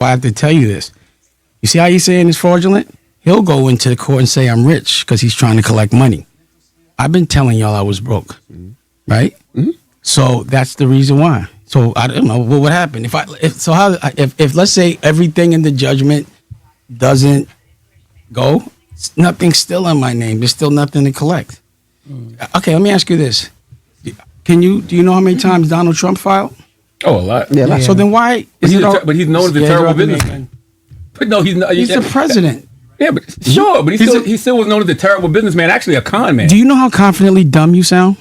Well, I have to tell you this. You see how he's saying it's fraudulent? He'll go into the court and say I'm rich because he's trying to collect money. I've been telling y'all I was broke, right? Mm-hmm. So that's the reason why. So I don't know what would happen if let's say everything in the judgment doesn't go, nothing's still in my name. There's still nothing to collect. Okay, let me ask you this: do you know how many times Donald Trump filed? Oh, a lot. Yeah. So then why? But he's known as a terrible businessman. But no, he's not. He's the president. Yeah, but sure, but he still was known as a terrible businessman. Actually, a con man. Do you know how confidently dumb you sound?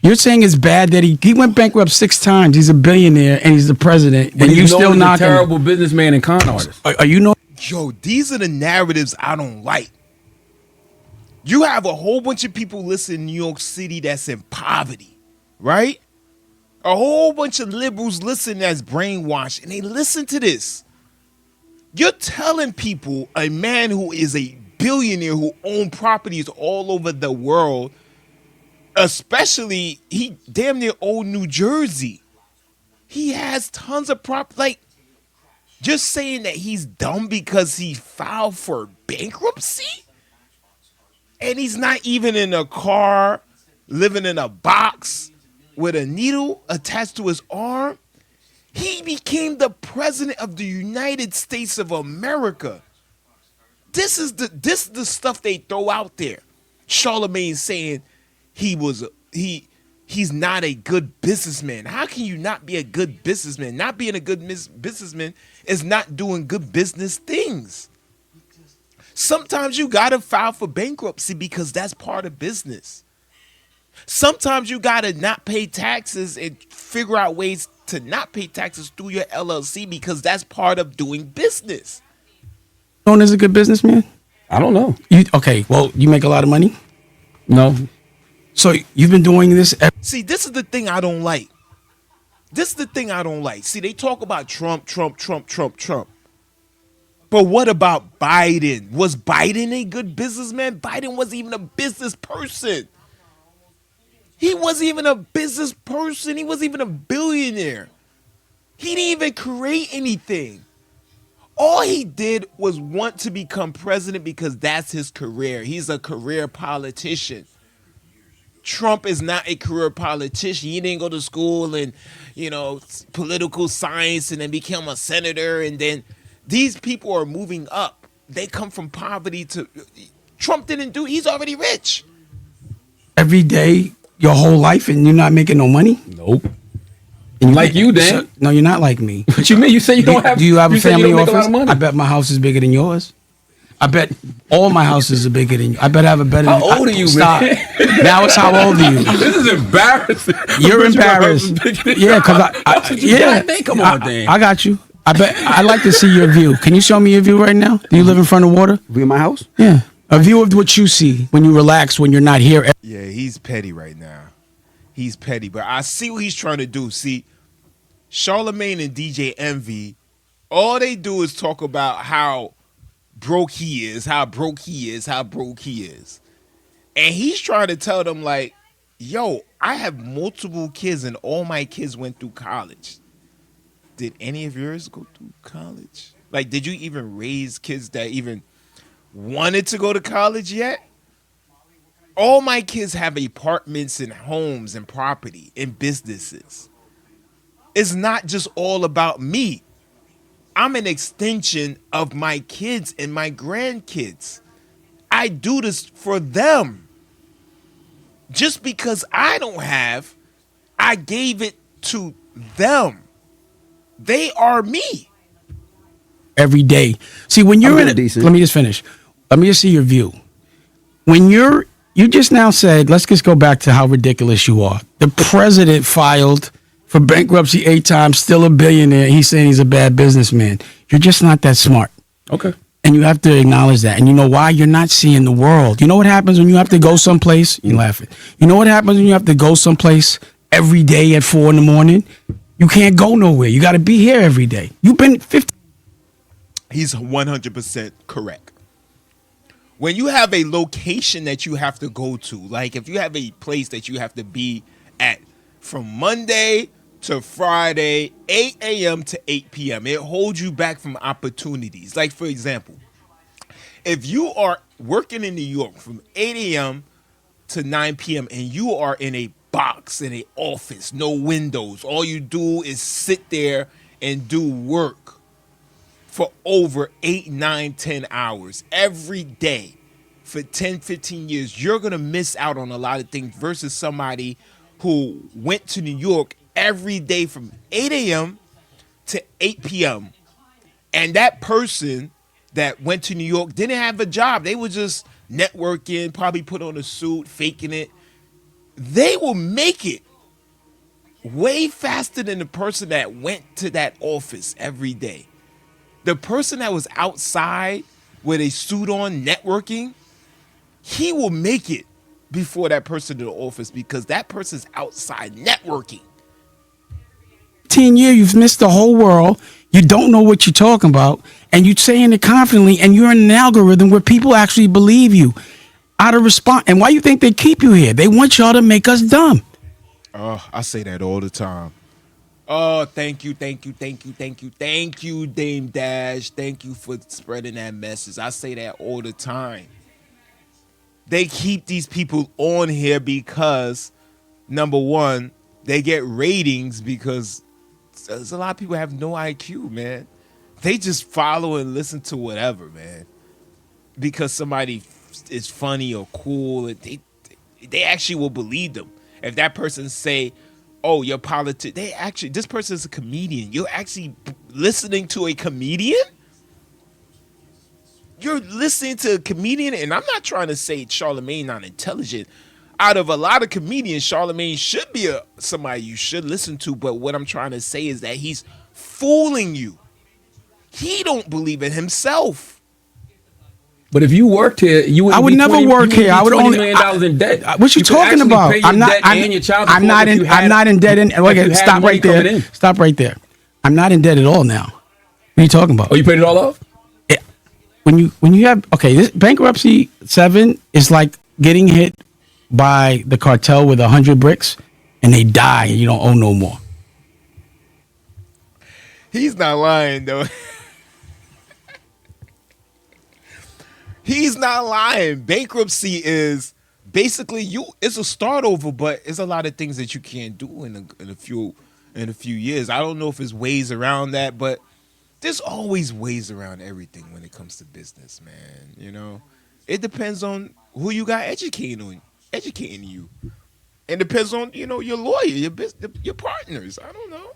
You're saying it's bad that he went bankrupt 6 times. He's a billionaire and he's the president, but and you still not a terrible businessman and con artist. Are you know? Yo, these are the narratives I don't like. You have a whole bunch of people listening in New York City that's in poverty, right? A whole bunch of liberals listen that's brainwashed, and they listen to this. You're telling people a man who is a billionaire who owns properties all over the world, especially he damn near owned New Jersey. He has tons of like, just saying that he's dumb because he filed for bankruptcy and he's not even in a car, living in a box with a needle attached to his arm. He became the president of the United States of America. This is the stuff they throw out there. Charlemagne saying he's not a good businessman. How can you not be a good businessman? Not being a good businessman is not doing good business things. Sometimes you gotta file for bankruptcy because that's part of business. Sometimes you gotta not pay taxes and figure out ways to not pay taxes through your LLC because that's part of doing business. Known as a good businessman? I don't know. Okay, well, you make a lot of money? No. So you've been doing this? See, this is the thing I don't like. See, they talk about Trump. But what about Biden? Was Biden a good businessman? Biden wasn't even a business person. He wasn't even a business person. He wasn't even a billionaire. He didn't even create anything. All he did was want to become president because that's his career. He's a career politician. Trump is not a career politician. He didn't go to school and, political science and then become a senator. And then these people are moving up. They come from poverty to... Trump didn't do... He's already rich. Every day, your whole life, and you're not making no money? Nope. Like you, Dan. No, you're not like me. What you mean? You say you don't have... Do you have a family office? I bet my house is bigger than yours. I bet all my houses are bigger than you. I bet I have a better... How old are you, stop. man? Now it's how old are you? This is embarrassing. You're embarrassed. Yeah, because Come on, Dan. I got you. I'd like to see your view. Can you show me your view right now? Do you live in front of water? View of my house? Yeah. A view of what you see when you relax, when you're not here. Yeah, he's petty right now. He's petty, but I see what he's trying to do. See, Charlemagne and DJ Envy, all they do is talk about how broke he is. And he's trying to tell them like, yo, I have multiple kids and all my kids went through college. Did any of yours go through college? Like, did you even raise kids that even wanted to go to college yet? All my kids have apartments and homes and property and businesses. It's not just all about me. I'm an extension of my kids and my grandkids. I do this for them. Just because I don't have, I gave it to them. They are me. Every day. See, when you're in it, let me just finish. Let me just see your view. When you just now said, let's just go back to how ridiculous you are. The president filed for bankruptcy 8 times, still a billionaire. He's saying he's a bad businessman. You're just not that smart. Okay. And you have to acknowledge that. And you know why? You're not seeing the world. You know what happens when you have to go someplace? You're laughing. You know what happens when you have to go someplace every day at 4 a.m? You can't go nowhere. You got to be here every day. You've been 50. He's 100% correct. When you have a location that you have to go to, like if you have a place that you have to be at from Monday to Friday, 8 a.m. to 8 p.m. It holds you back from opportunities. Like, for example, if you are working in New York from 8 a.m. to 9 p.m. and you are in a box, in a office, no windows, all you do is sit there and do work for over 8, 9, 10 hours every day for 10, 15 years, you're going to miss out on a lot of things versus somebody who went to New York every day from 8 a.m. to 8 p.m. And that person that went to New York didn't have a job. They were just networking, probably put on a suit, faking it. They will make it way faster than the person that went to that office every day. The person that was outside with a suit on networking, he will make it before that person to the office because that person's outside networking. 10 years, you've missed the whole world. You don't know what you're talking about, and you're saying it confidently, and you're in an algorithm where people actually believe you out of response. And why you think they keep you here? They want y'all to make us dumb. Oh, I say that all the time. Oh, thank you, Dame Dash. Thank you for spreading that message. I say that all the time. They keep these people on here because, number one, they get ratings because there's a lot of people have no IQ, man. They just follow and listen to whatever, man. Because somebody is funny or cool, they actually will believe them. If that person say, oh, you're this person is a comedian. You're actually listening to a comedian? You're listening to a comedian, and I'm not trying to say Charlamagne not intelligent. Out of a lot of comedians, Charlamagne should be somebody you should listen to, but what I'm trying to say is that he's fooling you. He don't believe in himself. But if you worked here, you would. I would never work here. I would $20 only million in debt. What you talking about? I'm not in debt. Stop right there. Stop right there. I'm not in debt at all now. What are you talking about? Oh, you paid it all off? Yeah. When you have this bankruptcy 7 is like getting hit by the cartel with 100 bricks and they die and you don't owe no more. He's not lying though. He's not lying. Bankruptcy is basically it's a start over, but it's a lot of things that you can't do in a few years. I don't know if there's ways around that, but there's always ways around everything when it comes to business, man. You know, it depends on who you got educating you. It depends on, your lawyer, your partners. I don't know.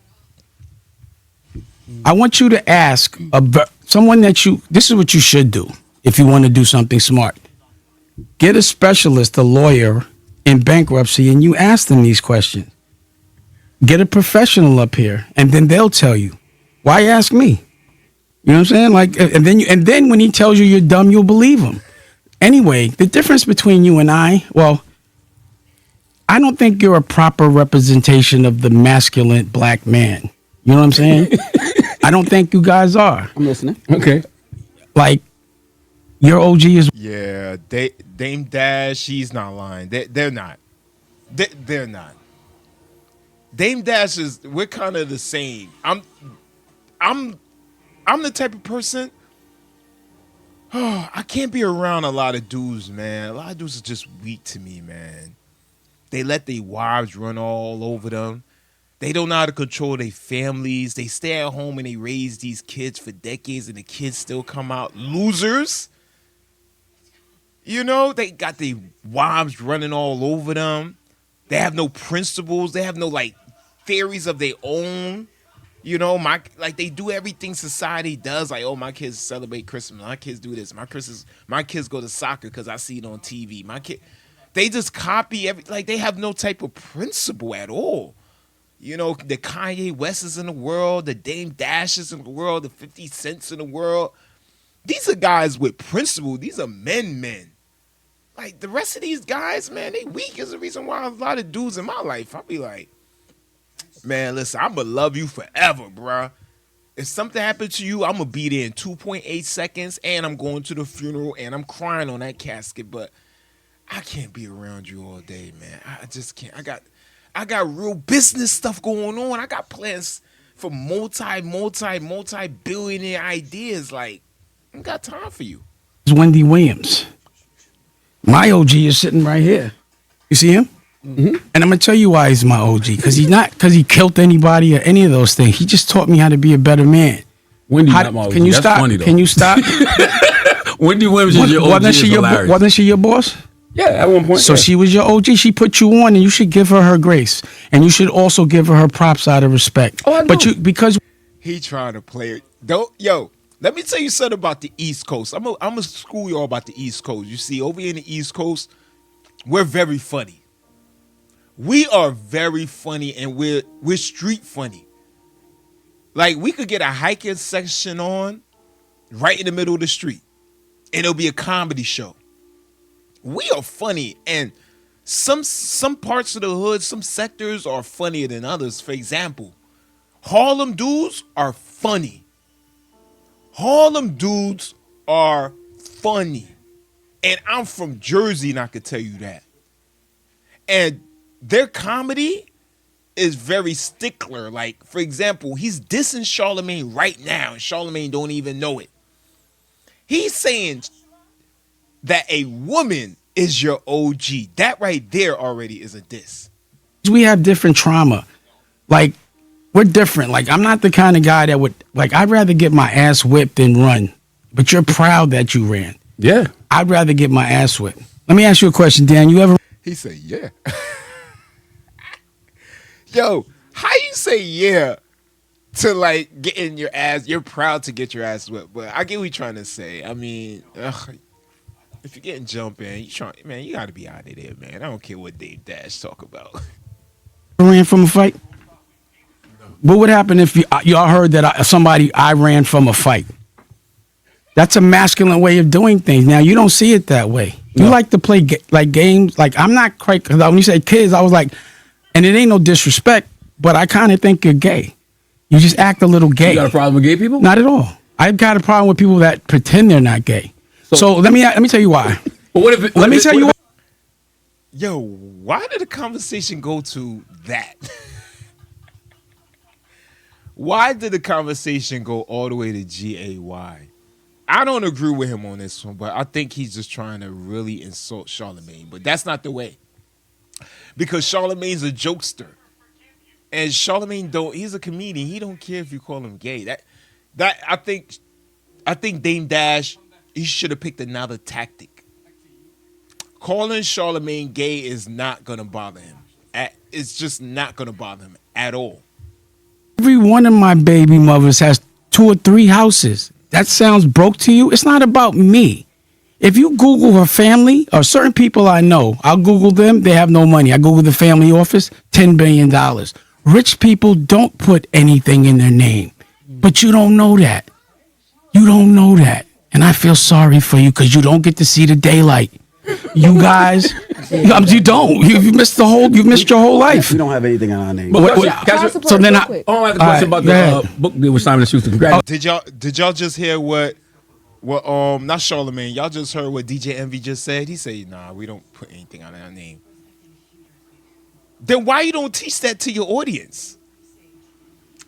I want you to ask someone this is what you should do if you want to do something smart. Get a specialist, a lawyer in bankruptcy, and you ask them these questions. Get a professional up here, and then they'll tell you. Why ask me? You know what I'm saying? Like, and then when he tells you you're dumb, you'll believe him. Anyway, the difference between you and I don't think you're a proper representation of the masculine black man. You know what I'm saying? I don't think you guys are. I'm listening. Okay. Like, your OG is... Yeah, Dame Dash, he's not lying. They're not. They're not. Dame Dash we're kind of the same. I'm the type of person, I can't be around a lot of dudes, man. A lot of dudes are just weak to me, man. They let their wives run all over them. They don't know how to control their families. They stay at home and they raise these kids for decades and the kids still come out losers. They got their wives running all over them. They have no principles. They have no, theories of their own. They do everything society does. Like, oh, my kids celebrate Christmas. My kids do this. My kids go to soccer because I see it on TV. They just copy they have no type of principle at all. The Kanye Wests in the world, the Dame Dashes in the world, the 50 Cents in the world. These are guys with principle. These are men. Like, the rest of these guys, man, they weak is the reason why a lot of dudes in my life, I'll be like, man, listen, I'm going to love you forever, bruh. If something happened to you, I'm going to be there in 2.8 seconds, and I'm going to the funeral, and I'm crying on that casket, but I can't be around you all day, man. I just can't. I got real business stuff going on. I got plans for multi-billionaire ideas. Like, I ain't got time for you. It's Wendy Williams. My OG is sitting right here. You see him? Mm-hmm. And I'm gonna tell you why he's my OG. Because he killed anybody or any of those things. He just taught me how to be a better man. Wendy's not my OG. Can you That's stop? funny, though. Can you stop? Wendy Williams is your OG. Wasn't she your boss? Yeah, at one point. So yeah. she was your OG. She put you on, and you should give her grace, and you should also give her props out of respect. Oh, I know. But because He trying to play it. Yo, let me tell you something about the East Coast. I'm gonna school y'all about the East Coast. You see, over here in the East Coast, we're very funny. We are very funny, and we're street funny. Like, we could get a hiking section on right in the middle of the street, and it'll be a comedy show. We are funny, and some parts of the hood, some sectors are funnier than others. For example, Harlem dudes are funny. Harlem dudes are funny. And I'm from Jersey, and I could tell you that. And their comedy is very stickler. Like, for example, he's dissing Charlemagne right now, and Charlemagne don't even know it. He's saying that a woman is your OG. That right there already is a diss. we have different trauma, like we're different. Like, I'm not the kind of guy that would, like, I'd rather get my ass whipped than run. But you're proud that you ran. Yeah. I'd rather get my ass whipped. Let me ask you a question, Dan. You ever? He said, yeah. Yo, how you say yeah to, like, getting your ass, you're proud to get your ass whipped. But I get what you're trying to say. I mean, if you're getting jumping, you got to be out of there, man. I don't care what Dame Dash talk about. Ran from a fight? What would happen if y'all heard that I ran from a fight? That's a masculine way of doing things. Now, you don't see it that way. You like to play games. Like, I'm not quite, because when you say kids, I was like, and it ain't no disrespect, but I kind of think you're gay. You just act a little gay. You got a problem with gay people? Not at all. I've got a problem with people that pretend they're not gay. So let me tell you why. But what if let me tell you why. Yo, why did the conversation go to that? Why did the conversation go all the way to GAY? I don't agree with him on this one, but I think he's just trying to really insult Charlemagne. But that's not the way. Because Charlemagne's a jokester. And Charlemagne he's a comedian. He don't care if you call him gay. That I think Dame Dash, he should have picked another tactic. Calling Charlemagne gay is not gonna bother him. It's just not gonna bother him at all. Every one of my baby mothers has 2 or 3 houses. That sounds broke to you? It's not about me. If you Google her family or certain people I know, I'll Google them. They have no money. I Google the family office, $10 billion. Rich people don't put anything in their name. But you don't know that. You don't know that. And I feel sorry for you because you don't get to see the daylight. You guys, you don't. You missed your whole life. We don't have anything on our name. But So then I have a question about the book deal with Simon & Schuster. Did y'all just hear what not Charlemagne, y'all just heard what DJ Envy just said? He said, nah, we don't put anything on our name. Then why you don't teach that to your audience?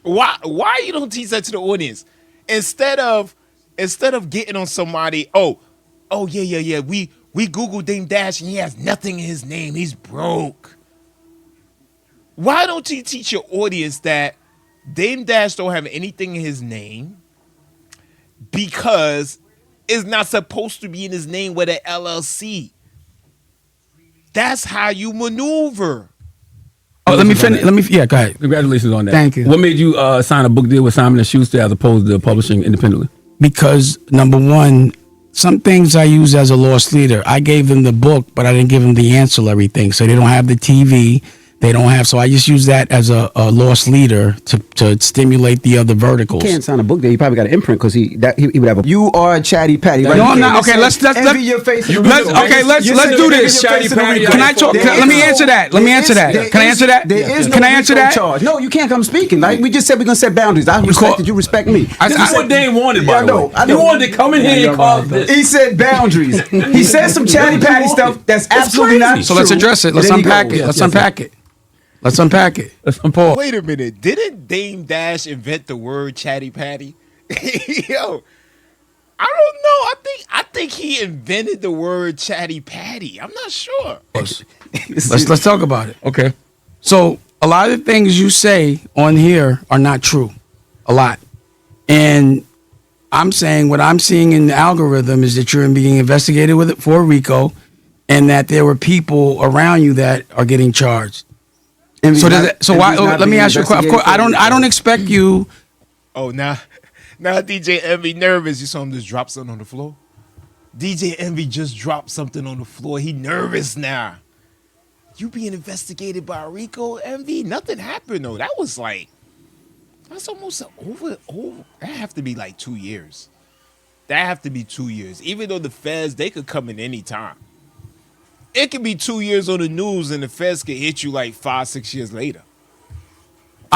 Why you don't teach that to the audience? Instead of getting on somebody, yeah, we Googled Dame Dash and he has nothing in his name. He's broke. Why don't you teach your audience that Dame Dash don't have anything in his name because it's not supposed to be in his name with an LLC? That's how you maneuver. Let me finish. Yeah, go ahead. Congratulations on that. Thank you. What made you sign a book deal with Simon & Schuster as opposed to publishing independently? Because, number one, some things I use as a lost leader. I gave them the book, but I didn't give them the ancillary thing. So they don't have the TV. They don't have. So I just use that as a lost leader to stimulate the other verticals. You can't sign a book there. He probably got an imprint because he would have a. You are a chatty patty. Right? No, I'm not. Okay, let's your face. Let's do this. Can I talk? Let me answer that. Can I answer that? There is no Can I answer that? charge. No, you can't come speaking. Like we just said, we're gonna set boundaries. I respected you. Respect me. This is what Dame wanted, by the way. I know. He wanted to come in here and call this. He said boundaries. He said some chatty patty stuff that's absolutely not true. So let's address it. Let's unpack it. Let's unpack it. Let's unpause. Wait a minute. Didn't Dame Dash invent the word chatty patty? Yo, I don't know. I think he invented the word chatty patty. I'm not sure. Let's talk about it. Okay. So a lot of the things you say on here are not true. A lot. And I'm saying what I'm seeing in the algorithm is that you're being investigated with it for RICO, and that there were people around you that are getting charged. So why? Let me ask you a question. Of course, I don't expect you. Oh, now DJ Envy nervous. You saw him just drop something on the floor. DJ Envy just dropped something on the floor. He nervous now. You being investigated by Rico, Envy? Nothing happened though. That's almost over. That have to be like 2 years. That have to be 2 years. Even though the feds, they could come in any time. It could be 2 years on the news and the feds could hit you like 5-6 years later.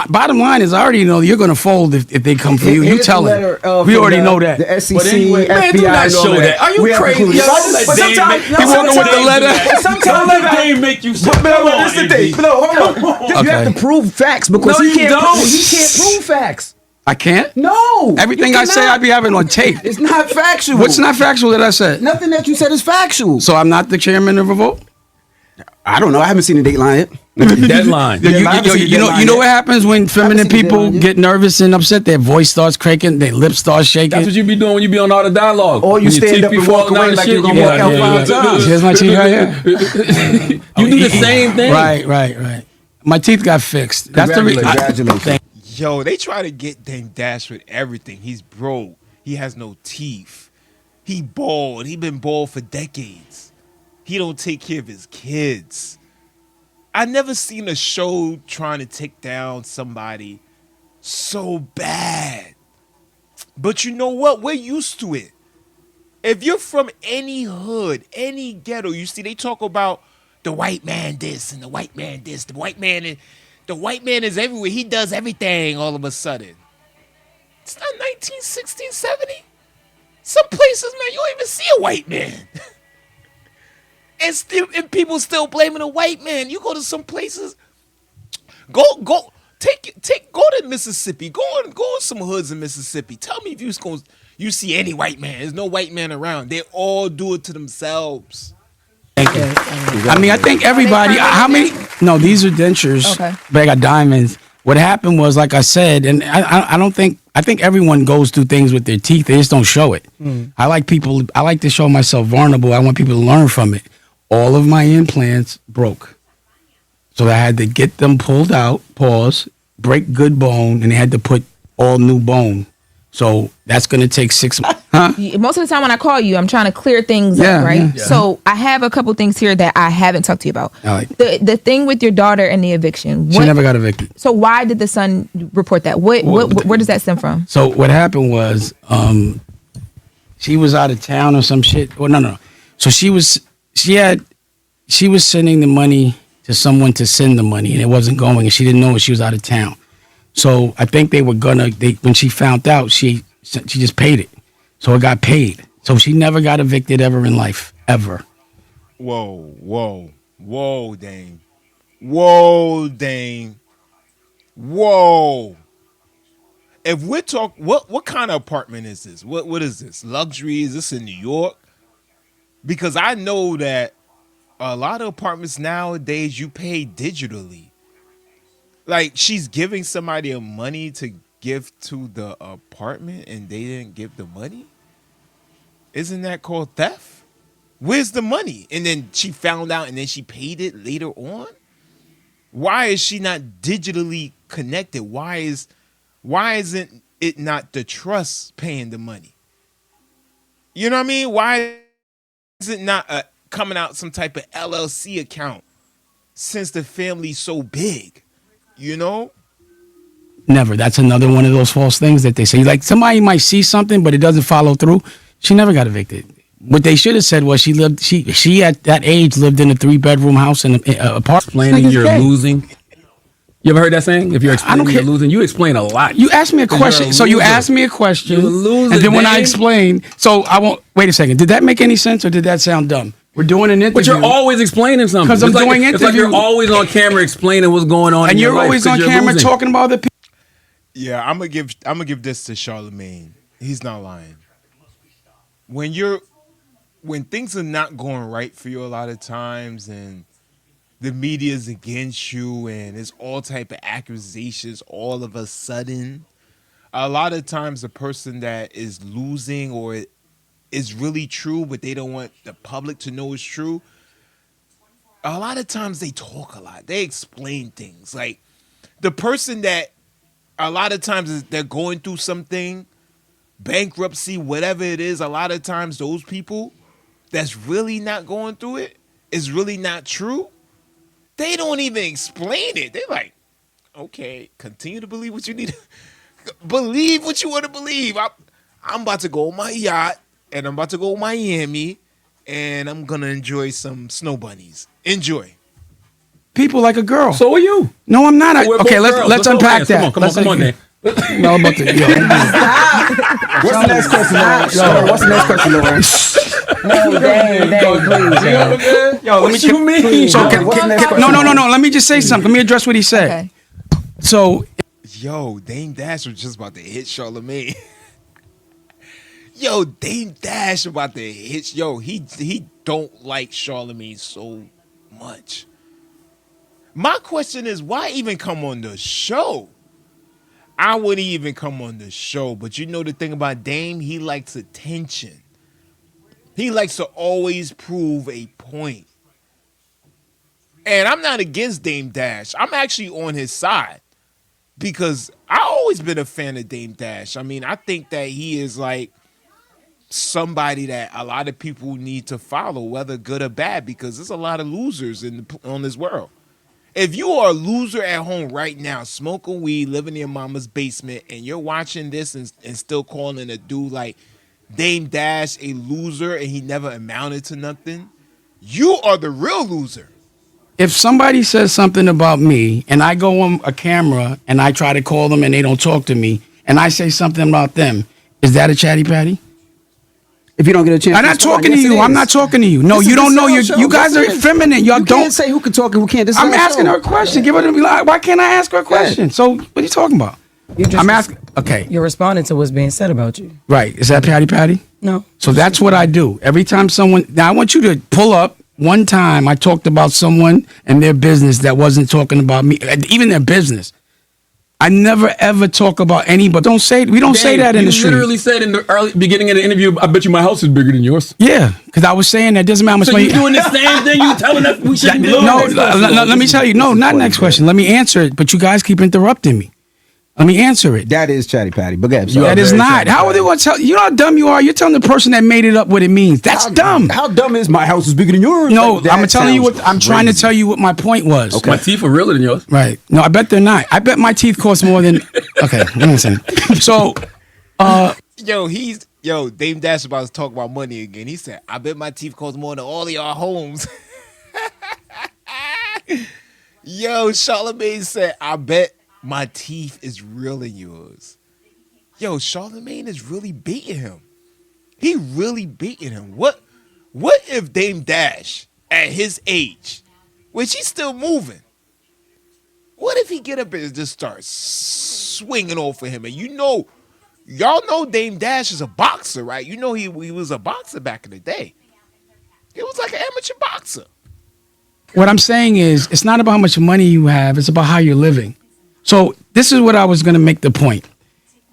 Bottom line is, I already know you're going to fold if they come for you. You tell them. We already know that. The SEC, But anyway, FBI, man, do not and all show that. Are you We have crazy? included- But sometimes He walking with the letter. Sometimes let Dame make you say, But come on, that's the thing. Envy. No, hold on. You have Okay. to prove facts because No, he you can't. don't. He can't prove facts. I can't. No. Everything you I say, cannot. I be having on tape. It's not factual. What's not factual that I said? Nothing that you said is factual. So I'm not the chairman of Revolt. I don't know. I haven't seen the Dateline yet. Deadline. You, I haven't seen Deadline you know yet. what happens when feminine seen people Deadline yet. get nervous and upset? Their voice starts cracking, their lips start shaking. That's what you be doing when you be on all the dialogue. Or you When your stand teeth up be and walk falling away down like and you're shit, gonna you walk out be like, 5 times. Here's my teeth right here. You do the same thing. Right. My teeth got fixed. That's the reason. Congratulations. Yo, they try to get Dame Dash with everything. He's broke. He has no teeth. He bald. He been bald for decades. He don't take care of his kids. I never seen a show trying to take down somebody so bad. But you know what? We're used to it. If you're from any hood, any ghetto, you see they talk about the white man this and the white man this. The white man is everywhere. He does everything all of a sudden. It's not 1960, 70. Some places, man, you don't even see a white man. And people still blaming a white man. You go to some places, go to Mississippi. Go in some hoods in Mississippi. Tell me if you see any white man. There's no white man around. They all do it to themselves. Thank you. I mean, I think everybody. How many? No, these are dentures. Okay. But I got diamonds. What happened was, like I said, and I don't think. I think everyone goes through things with their teeth. They just don't show it. I like to show myself vulnerable. I want people to learn from it. All of my implants broke. So I had to get them pulled out, break good bone, and they had to put all new bone. So that's going to take 6 months. Huh? Most of the time when I call you, I'm trying to clear things Yeah, up, right? yeah. So I have a couple things here that I haven't talked to you about. I like The thing with your daughter and the eviction. She never got evicted. So why did the son report that? Where does that stem from? So what happened was, she was out of town or some shit. Well, no. So she was sending the money to someone to send the money, and it wasn't going, and she didn't know it. She was out of town. So I think when she found out, she just paid it. So it got paid. So she never got evicted ever in life, ever. Whoa, Dame. Whoa, Dame. Whoa. If we're talking, what kind of apartment is this? What is this? Luxury? Is this in New York? Because I know that a lot of apartments nowadays you pay digitally. Like she's giving somebody a money to give to the apartment and they didn't give the money? Isn't that called theft? Where's the money? And then she found out and then she paid it later on? Why is she not digitally connected? Why isn't it not the trust paying the money? You know what I mean? Why is it not coming out some type of LLC account since the family's so big? You know? Never. That's another one of those false things that they say. Like somebody might see something, but it doesn't follow through. She never got evicted. What they should have said was she at that age lived in a 3-bedroom house in an apartment. Explaining you're losing. You ever heard that saying? If you're explaining care. you're losing, you explain a lot. You asked me a question. So you asked me a question. You're a loser, and then when I man. explained, so I won't, wait a second. Did that make any sense or did that sound dumb? We're doing an interview. But you're always explaining something. 'Cause I'm It's like- doing It's like you're interview. always on camera explaining what's going on. and in your you're life always 'cause on you're camera losing. talking about other people. Yeah, I'm gonna give this to Charlemagne. He's not lying. When things are not going right for you a lot of times, and the media is against you, and it's all type of accusations all of a sudden, a lot of times the person that is losing or is really true, but they don't want the public to know it's true. A lot of times they talk a lot. They explain things. Like the person that a lot of times they're going through something, bankruptcy, whatever it is, a lot of times those people that's really not going through it is really not true. They don't even explain it. They're like, okay, continue to believe what you need to believe what you want to believe. I'm about to go on my yacht and I'm about to go to Miami and I'm going to enjoy some snow bunnies. Enjoy. People like a girl. So are you. No, I'm not. We're Okay, both let's girls. unpack Let's that. Come on, Dan. No, I'm about to. Yo, What's the next question, Lauren? What's the next question, Lauren? No, dang, please. yo, let me. you mean? So What's the next question? no. Let me just say something. Let me address what he said. Okay. So Yo, Dame Dash was just about to hit Charlemagne. Yo, Dame Dash about to hit. Yo, he don't like Charlemagne so much. My question is, why even come on the show? I wouldn't even come on the show, but you know the thing about Dame, he likes attention. He likes to always prove a point. And I'm not against Dame Dash. I'm actually on his side because I've always been a fan of Dame Dash. I mean, I think that he is like somebody that a lot of people need to follow, whether good or bad, because there's a lot of losers on this world. If you are a loser at home right now, smoking weed, living in your mama's basement, and you're watching this and still calling a dude like Dame Dash a loser and he never amounted to nothing, you are the real loser. if somebody says something about me and I go on a camera and I try to call them and they don't talk to me and I say something about them, is that a chatty patty? If you don't get a chance, I'm not talking to you. I'm not talking to you. No, you don't know. You guys are effeminate. Y'all You don't can't say who can talk and who can't. This is I'm our asking show. her a question. Give her the. Why can't I ask her a question? So what are you talking about? I'm asking. Okay, You're responding to what's being said about you. right. Is that patty patty? No. So that's what I do. Every time someone. Now I want you to pull up. One time I talked about someone and their business that wasn't talking about me, even their business. I never ever talk about anybody. Don't say we don't say that in the street. You literally said in the early beginning of the interview, I bet you my house is bigger than yours. Yeah, because I was saying that doesn't matter how much So money. you doing the same thing you telling us we shouldn't do? No, let me tell you. No, not next question. Let me answer it. But you guys keep interrupting me. Let me answer it. That is chatty patty. But go ahead. You are That is very not. How are they going to tell you? Know how dumb you are? You're telling the person that made it up what it means. That's dumb. How dumb is my house is bigger than yours? No, Like, that I'm telling you what. sounds I'm trying to crazy. tell you what my point was. Okay. My teeth are realer than yours. Right. No, I bet they're not. I bet my teeth cost more than. Okay. Listen. So, Yo, Dame Dash about to talk about money again. He said, I bet my teeth cost more than all of y'all homes. Yo, Charlemagne said, I bet my teeth is realer than yours. Yo, Charlemagne is really beating him. He really beating him. What if Dame Dash, at his age, which he's still moving, what if he get up and just start swinging off of him? And y'all know Dame Dash is a boxer, right? You know he was a boxer back in the day. He was like an amateur boxer. what I'm saying is, it's not about how much money you have. It's about how you're living. So, this is what I was going to make the point.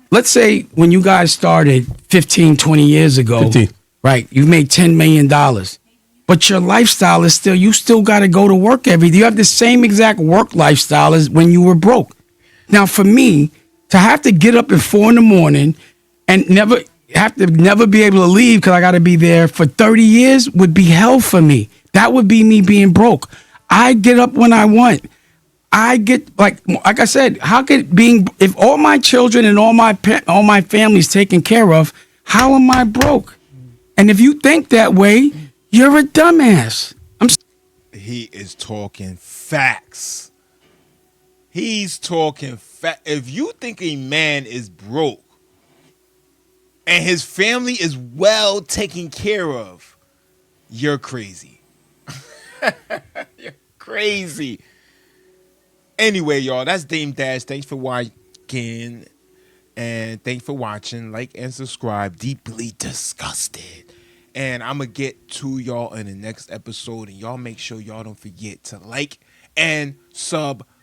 Let's say when you guys started 15, 20 years ago, 15. right, you've made $10 million. But your lifestyle is still, you still got to go to work every day. You have the same exact work lifestyle as when you were broke. Now, for me, to have to get up at 4 a.m. and never be able to leave because I got to be there for 30 years would be hell for me. That would be me being broke. I get up when I want. I get like I said, how could if all my children and all my family's taken care of, how am I broke? And if you think that way, you're a dumbass. He is talking facts. He's talking fact. If you think a man is broke and his family is well taken care of, you're crazy. You're crazy. Anyway, y'all, that's Dame Dash. Thanks for watching. And thanks for watching. Like and subscribe. Deeply disgusted. And I'm going to get to y'all in the next episode. And y'all make sure y'all don't forget to like and subscribe.